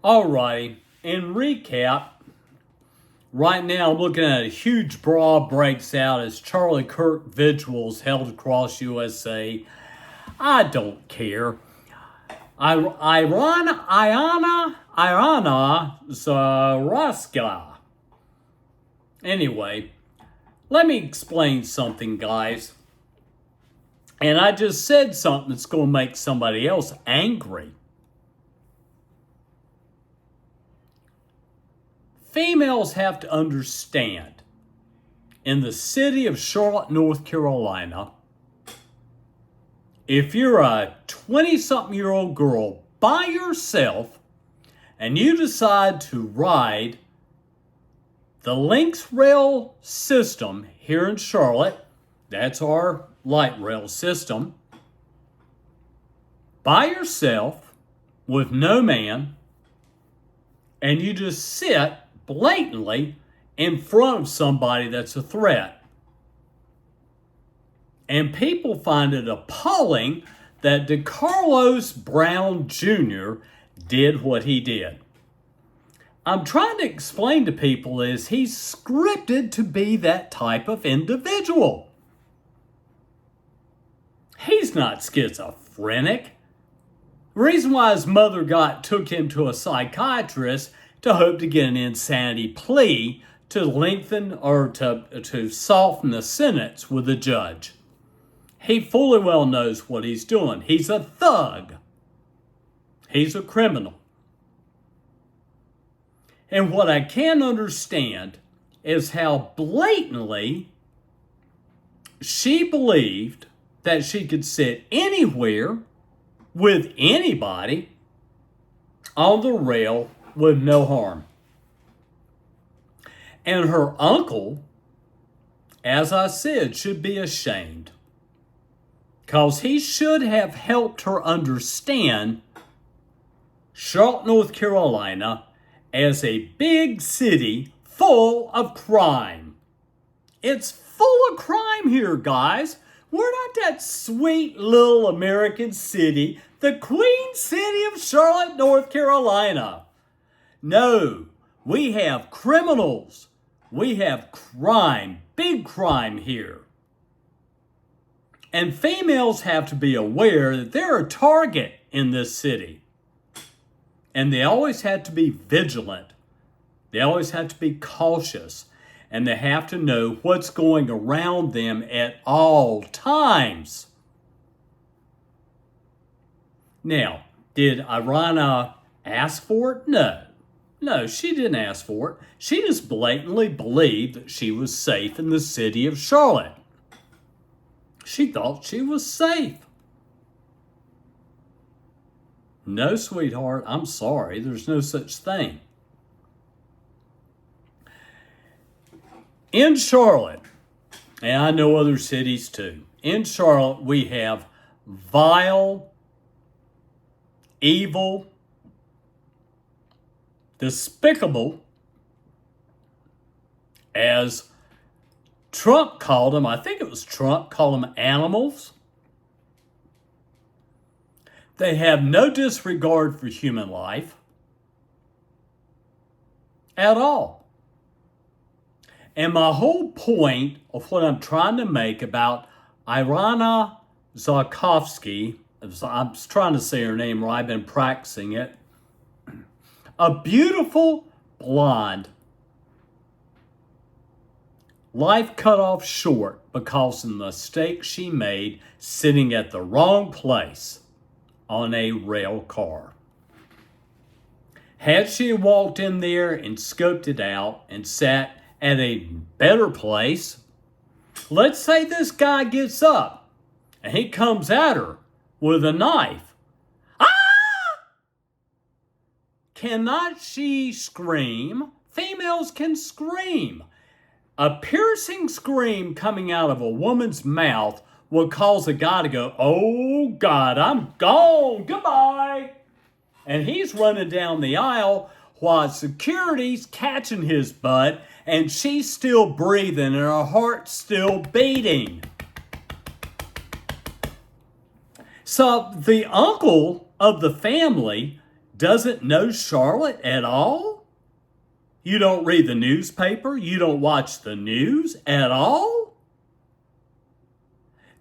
Alrighty, in recap, right now I'm looking at a huge brawl breaks out as Charlie Kirk vigils held across USA. I don't care. Iryna Zarutska. Anyway, let me explain something, guys. And I just said something that's going to make somebody else angry. Females have to understand, in the city of Charlotte, North Carolina, if you're a 20-something-year-old girl by yourself and you decide to ride the Lynx rail system here in Charlotte, that's our light rail system, by yourself with no man, and you just sit blatantly in front of somebody that's a threat. And people find it appalling that DeCarlos Brown Jr. did what he did. I'm trying to explain to people is he's scripted to be that type of individual. He's not schizophrenic. The reason why his mother took him to a psychiatrist to hope to get an insanity plea to lengthen or to soften the sentence with the judge. He fully well knows what he's doing. He's a thug. He's a criminal. And what I can't understand is how blatantly she believed that she could sit anywhere with anybody on the rail with no harm. And her uncle, as I said, should be ashamed, because he should have helped her understand Charlotte, North Carolina as a big city full of crime. It's full of crime here, guys. We're not that sweet little American city, the Queen City of Charlotte, North Carolina. No, we have criminals. We have crime, big crime here. And females have to be aware that they're a target in this city. And they always have to be vigilant. They always have to be cautious. And they have to know what's going around them at all times. Now, did Iryna ask for it? No, she didn't ask for it. She just blatantly believed that she was safe in the city of Charlotte. She thought she was safe. No, sweetheart, I'm sorry. There's no such thing. In Charlotte, and I know other cities too, in Charlotte we have vile, evil, despicable, as Trump called them, I think it was Trump, called them animals. They have no disregard for human life at all. And my whole point of what I'm trying to make about Iryna Zarutska, I'm trying to say her name right, I've been practicing it, a beautiful blonde, life cut off short because of the mistake she made sitting at the wrong place on a rail car. Had she walked in there and scoped it out and sat at a better place, let's say this guy gets up and he comes at her with a knife. Cannot she scream? Females can scream. A piercing scream coming out of a woman's mouth will cause a guy to go, "Oh God, I'm gone, goodbye." And he's running down the aisle while security's catching his butt and she's still breathing and her heart's still beating. So the uncle of the family doesn't know Charlotte at all? You don't read the newspaper? You don't watch the news at all?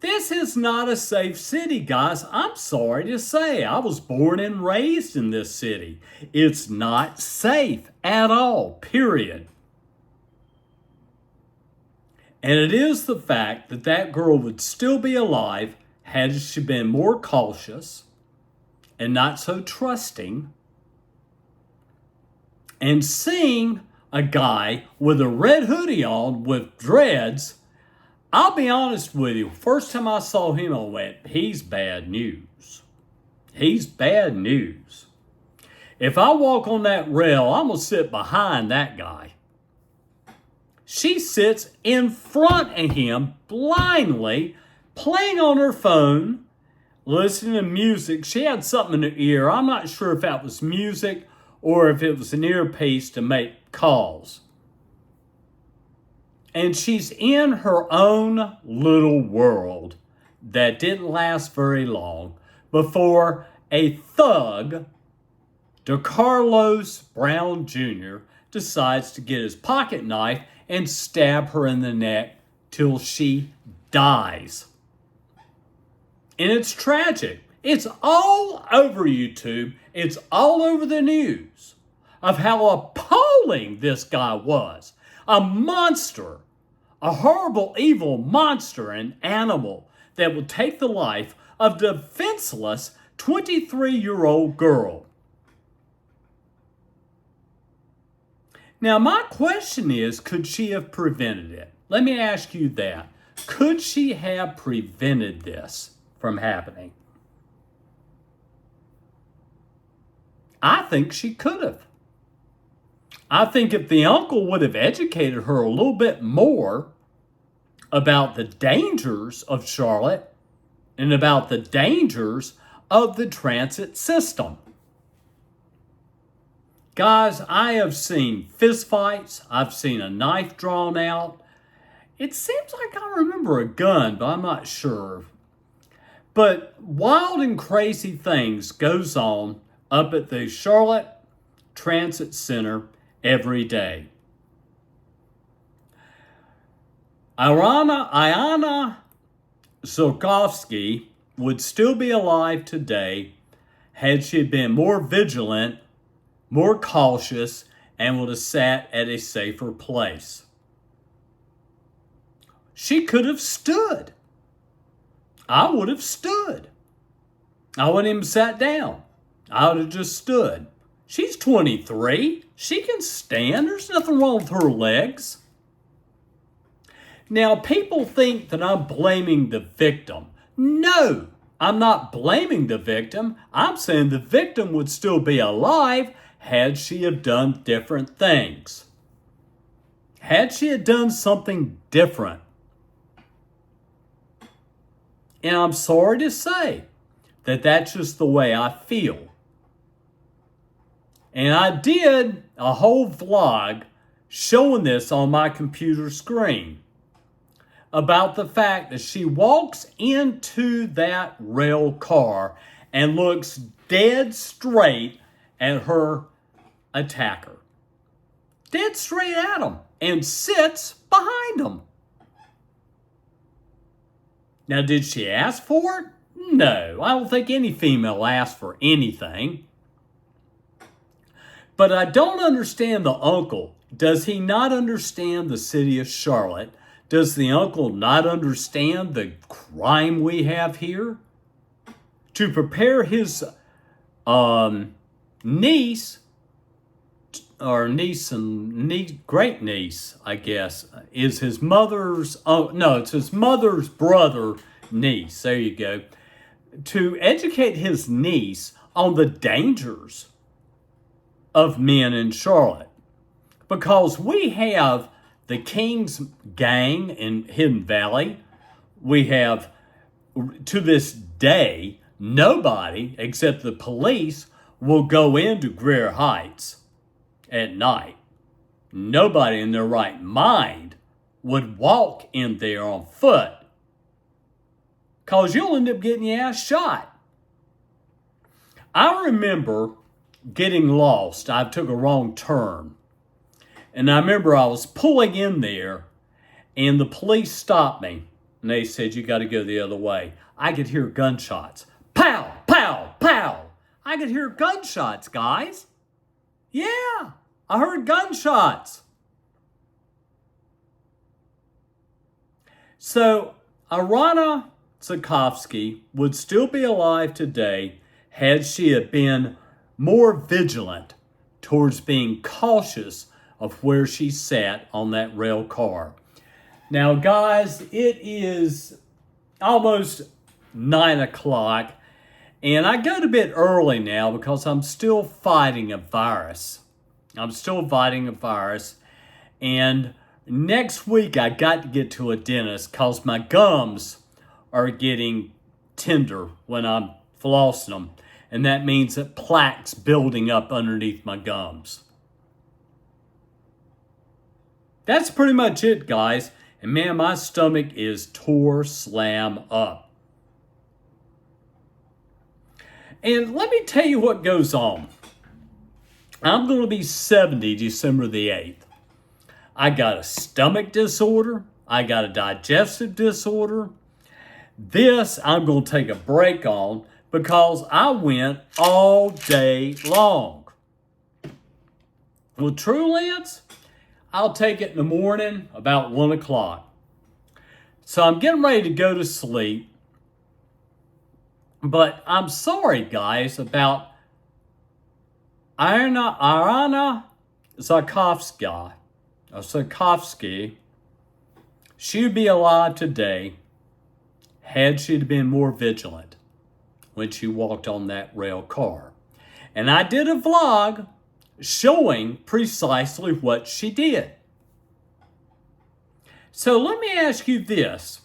This is not a safe city, guys. I'm sorry to say. I was born and raised in this city. It's not safe at all, period. And it is the fact that that girl would still be alive had she been more cautious and not so trusting. And seeing a guy with a red hoodie on with dreads, I'll be honest with you, first time I saw him, I went, he's bad news. He's bad news. If I walk on that rail, I'm going to sit behind that guy. She sits in front of him blindly, playing on her phone, listening to music. She had something in her ear. I'm not sure if that was music or if it was an earpiece to make calls. And she's in her own little world that didn't last very long before a thug, DeCarlos Brown Jr., decides to get his pocket knife and stab her in the neck till she dies. And it's tragic. It's all over YouTube. It's all over the news of how appalling this guy was. A monster, a horrible, evil monster, an animal that would take the life of a defenseless 23-year-old girl. Now, my question is, could she have prevented it? Let me ask you that. Could she have prevented this from happening? I think she could have. I think if the uncle would have educated her a little bit more about the dangers of Charlotte and about the dangers of the transit system. Guys, I have seen fistfights. I've seen a knife drawn out. It seems like I remember a gun, but I'm not sure. But wild and crazy things goes on up at the Charlotte Transit Center every day. Iryna Zarutska would still be alive today had she been more vigilant, more cautious, and would have sat at a safer place. She could have stood. I would have stood. I wouldn't even sat down. I would have just stood. She's 23. She can stand. There's nothing wrong with her legs. Now, people think that I'm blaming the victim. No, I'm not blaming the victim. I'm saying the victim would still be alive had she have done different things. Had she have done something different. And I'm sorry to say that that's just the way I feel. And I did a whole vlog showing this on my computer screen about the fact that she walks into that rail car and looks dead straight at her attacker. Dead straight at him and sits behind him. Now, did she ask for it? No, I don't think any female asked for anything. But I don't understand the uncle. Does he not understand the city of Charlotte? Does the uncle not understand the crime we have here? To prepare his niece, or niece and great niece, I guess, is his mother's, it's his mother's brother niece, there you go, to educate his niece on the dangers of men in Charlotte. Because we have the King's gang in Hidden Valley. We have, to this day, nobody except the police will go into Greer Heights at night. Nobody in their right mind would walk in there on foot, because you'll end up getting your ass shot. I remember getting lost. I took a wrong turn. And I remember I was pulling in there, and the police stopped me. And they said, you got to go the other way. I could hear gunshots. Pow, pow, pow. I could hear gunshots, guys. Yeah, I heard gunshots. So, Iryna Zarutska would still be alive today had she have been more vigilant towards being cautious of where she sat on that rail car. Now, guys, it is almost 9 o'clock, and I go to bed early now because I'm still fighting a virus. And next week I got to get to a dentist because my gums are getting tender when I'm flossing them. And that means that plaque's building up underneath my gums. That's pretty much it, guys. And man, my stomach is tore slam up. And let me tell you what goes on. I'm going to be 70 December the 8th. I got a stomach disorder. I got a digestive disorder. This I'm going to take a break on because I went all day long. Well, Trulance, I'll take it in the morning about 1 o'clock. So I'm getting ready to go to sleep. But I'm sorry, guys, about Iryna Zarutska. She'd be alive today had she been more vigilant when she walked on that rail car. And I did a vlog showing precisely what she did. So let me ask you this.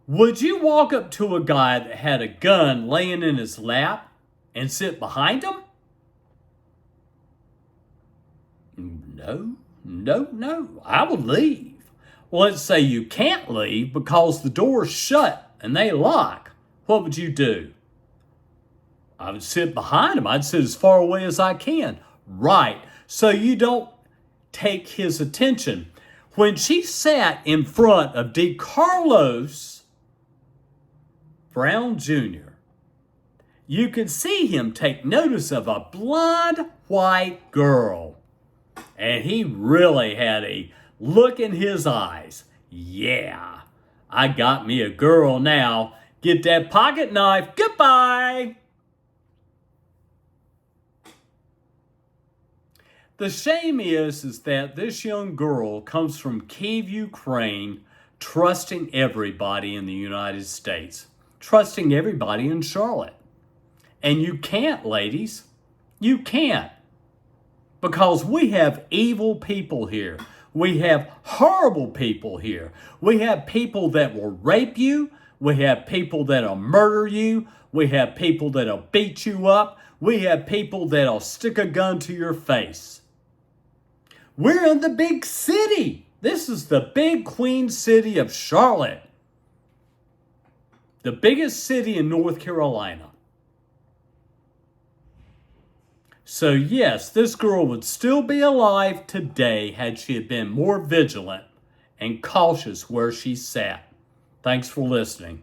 Would you walk up to a guy that had a gun laying in his lap and sit behind him? No. I would leave. Well, let's say you can't leave because the door's shut and they lock. What would you do? I would sit behind him. I'd sit as far away as I can. Right. So you don't take his attention. When she sat in front of DeCarlos Brown Jr., you could see him take notice of a blonde white girl. And he really had a look in his eyes. Yeah, I got me a girl now. Get that pocket knife. Goodbye. The shame is that this young girl comes from Kyiv, Ukraine, trusting everybody in the United States, trusting everybody in Charlotte. And you can't, ladies. You can't. Because we have evil people here. We have horrible people here. We have people that will rape you. We have people that will murder you. We have people that will beat you up. We have people that will stick a gun to your face. We're in the big city. This is the big queen city of Charlotte. The biggest city in North Carolina. So yes, this girl would still be alive today had she had been more vigilant and cautious where she sat. Thanks for listening.